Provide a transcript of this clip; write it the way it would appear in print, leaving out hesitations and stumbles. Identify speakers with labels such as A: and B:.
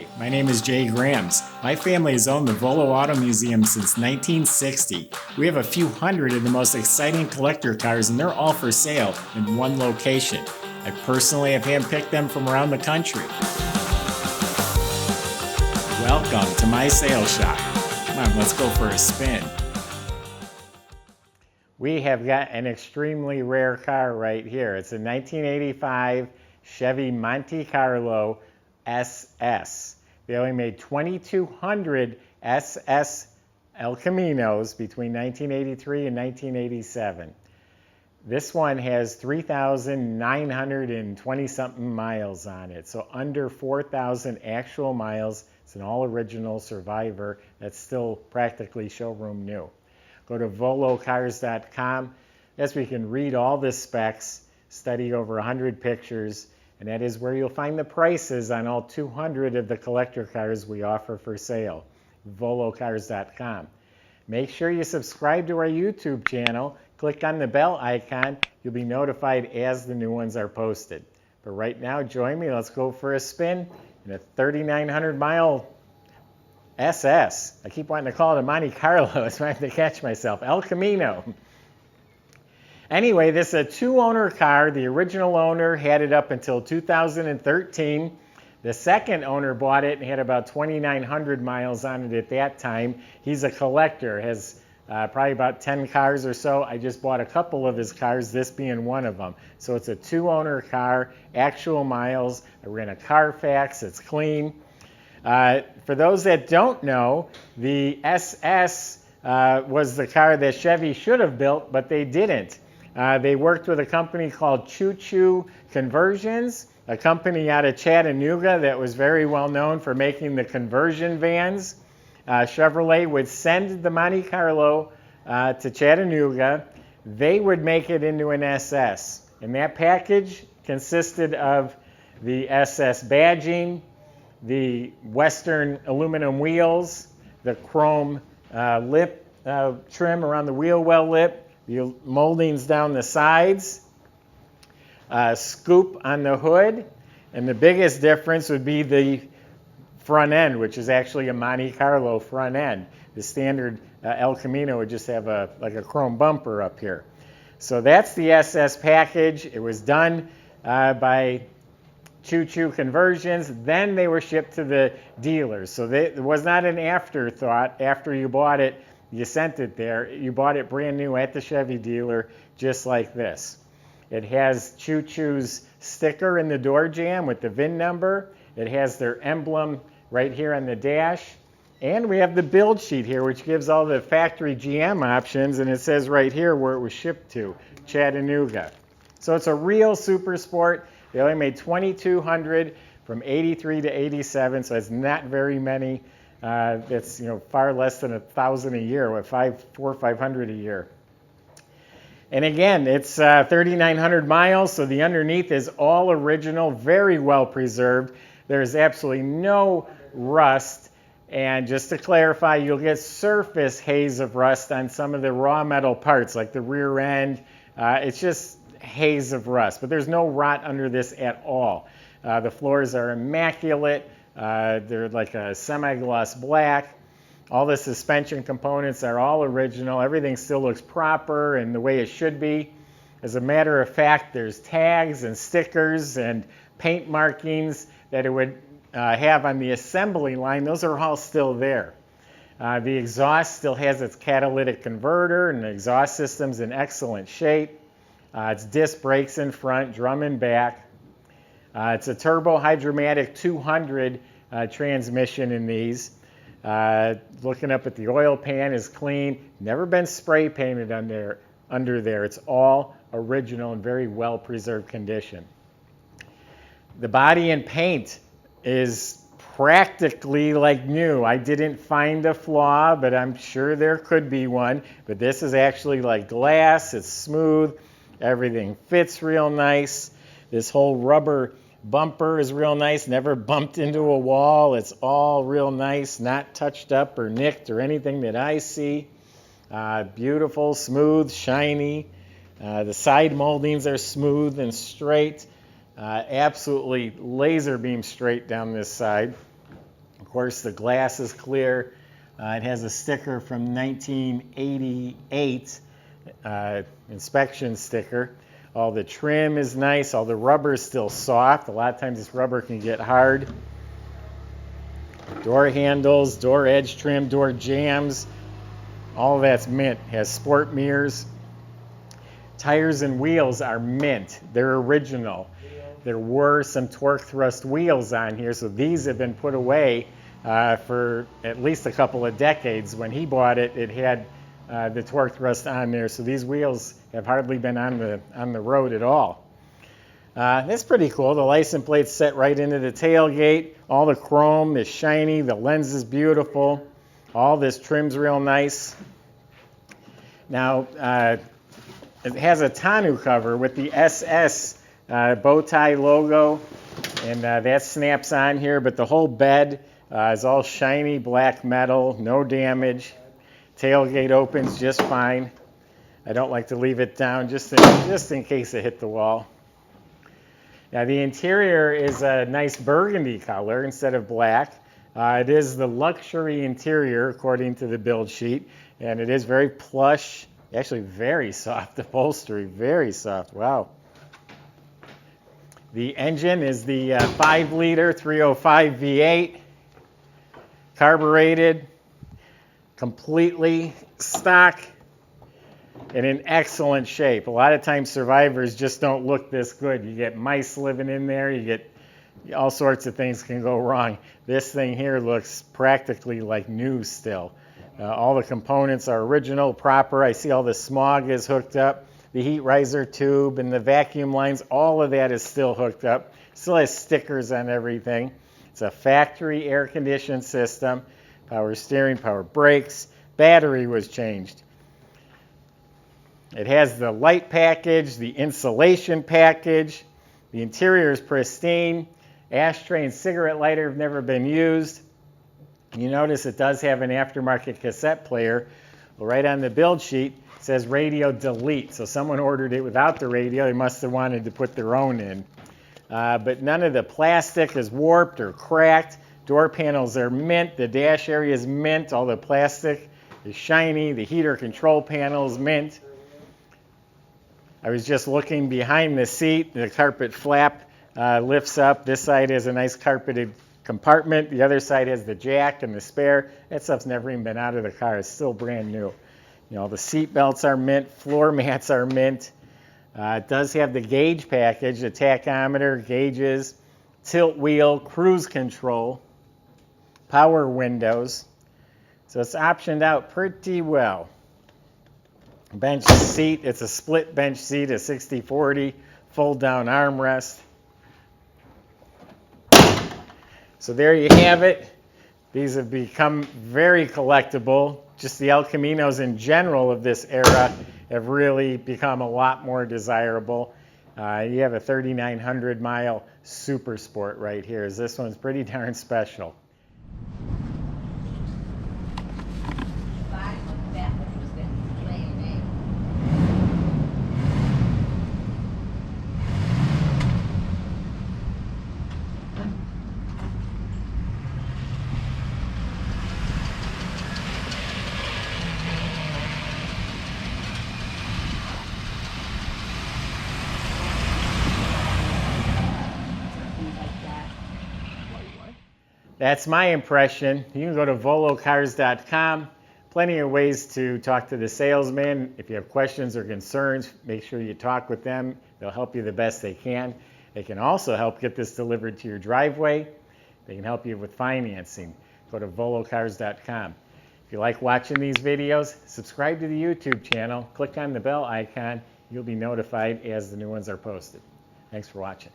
A: Hi, my name is Jay Grams. My family has owned the Volo Auto Museum since 1960. We have a few hundred of the most exciting collector cars, and they're all for sale in one location. I personally have handpicked them from around the country. Welcome to my sales shop. Come on, let's go for a spin. We have got an extremely rare car right here. It's a 1985 Chevy Monte Carlo SS. They only made 2,200 SS El Caminos between 1983 and 1987. This one has 3,920 something miles on it, so under 4,000 actual miles. It's an all-original Survivor that's still practically showroom new. Go to volocars.com. That's where you can read all the specs, study over 100 pictures, and that is where you'll find the prices on all 200 of the collector cars we offer for sale. volocars.com. Make sure you subscribe to our YouTube channel. Click on the bell icon. You'll be notified as the new ones are posted. But right now, join me. Let's go for a spin in a 3,900-mile SS. I keep wanting to call it a Monte Carlo. It's trying to catch myself. El Camino. Anyway, this is a two-owner car. The original owner had it up until 2013. The second owner bought it and had about 2,900 miles on it at that time. He's a collector, has probably about 10 cars or so. I just bought a couple of his cars, this being one of them. So it's a two-owner car, actual miles. I ran a Carfax. It's clean. For those that don't know, the SS was the car that Chevy should have built, but they didn't. They worked with a company called Choo Choo Conversions, a company out of Chatanooga that was very well known for making the conversion vans. Chevrolet would send the Monte Carlo to Chatanooga. They would make it into an SS. And that package consisted of the SS badging, the Western aluminum wheels, the chrome lip trim around the wheel well lip, the moldings down the sides, scoop on the hood, and the biggest difference would be the front end, which is actually a Monte Carlo front end. The standard El Camino would just have like a chrome bumper up here. So that's the SS package. It was done by Choo Choo Conversions. Then they were shipped to the dealers. So it was not an afterthought. After you bought it, you sent it there. You bought it brand new at the Chevy dealer, just like this. It has Choo Choo's sticker in the door jamb with the VIN number. It has their emblem right here on the dash. And we have the build sheet here, which gives all the factory GM options. And it says right here where it was shipped to, Chatanooga. So it's a real super sport. They only made 2,200 from 83 to 87, so it's not very many. That's far less than 1,000 a year, with 400 or 500 a year. And again, it's 3,900 miles, so the underneath is all original, very well preserved. There's absolutely no rust. And just to clarify, you'll get surface haze of rust on some of the raw metal parts, like the rear end. It's just haze of rust, but there's no rot under this at all. The floors are immaculate. They're like a semi-gloss black. All the suspension components are all original. Everything still looks proper and the way it should be. As a matter of fact, there's tags and stickers and paint markings that it would have on the assembly line. Those are all still there. The exhaust still has its catalytic converter, and the exhaust system's in excellent shape. It's disc brakes in front, drum in back. It's a turbo hydromatic 200 transmission in these. Looking up at the oil pan is clean. Never been spray painted under there. It's all original and very well preserved condition. The body and paint is practically like new. I didn't find a flaw, but I'm sure there could be one. But this is actually like glass. It's smooth. Everything fits real nice. This whole rubber bumper is real nice, never bumped into a wall. It's all real nice, not touched up or nicked or anything that I see. Beautiful, smooth, shiny. The side moldings are smooth and straight. Absolutely laser beam straight down this side. course, the glass is clear. It has a sticker from 1988, inspection sticker. All the trim is nice. All the rubber is still soft. A lot of times this rubber can get hard. Door handles, door edge trim, door jambs, all of that's mint. Has sport mirrors. Tires and wheels are mint. They're original. There were some torque thrust wheels on here, so these have been put away for at least a couple of decades. When he bought it, it had the torque thrust on there, so these wheels have hardly been on the road at all. That's pretty cool. The license plate's set right into the tailgate. All the chrome is shiny. The lens is beautiful. All this trim's real nice. Now, it has a tonneau cover with the SS bow tie logo, and that snaps on here, but the whole bed is all shiny black metal, no damage. Tailgate opens just fine. I don't like to leave it down just in case it hit the wall. Now the interior is a nice burgundy color instead of black. It is the luxury interior according to the build sheet, and it is very plush, actually very soft upholstery, very soft, wow. The engine is the 5-liter 305 V8, carbureted, completely stock, and in excellent shape. A lot of times survivors just don't look this good. You get mice living in there, you get all sorts of things can go wrong. This thing here looks practically like new still. All the components are original, proper. I see all the smog is hooked up. The heat riser tube and the vacuum lines, all of that is still hooked up. Still has stickers on everything. It's a factory air conditioned system. Power steering, power brakes. Battery was changed. It has the light package, the insulation package. The interior is pristine. Ashtray and cigarette lighter have never been used. You notice it does have an aftermarket cassette player. Well, right on the build sheet it says radio delete. So someone ordered it without the radio. They must have wanted to put their own in. But none of the plastic is warped or cracked. Door panels are mint. The dash area is mint. All the plastic is shiny. The heater control panel is mint. I was just looking behind the seat. The carpet flap lifts up. This side has a nice carpeted compartment. The other side has the jack and the spare. That stuff's never even been out of the car. It's still brand new. You know, the seat belts are mint. Floor mats are mint. It does have the gauge package, the tachometer, gauges, tilt wheel, cruise control, power windows. So it's optioned out pretty well. Bench seat, it's a split bench seat, a 60/40, fold down armrest. So there you have it. These have become very collectible. Just the El Caminos in general of this era have really become a lot more desirable. You have a 3,900 mile Super Sport right here. This one's pretty darn special. That's my impression. You can go to volocars.com. Plenty of ways to talk to the salesman. If you have questions or concerns, make sure you talk with them. They'll help you the best they can. They can also help get this delivered to your driveway. They can help you with financing. Go to volocars.com. If you like watching these videos, subscribe to the YouTube channel. Click on the bell icon. You'll be notified as the new ones are posted. Thanks for watching.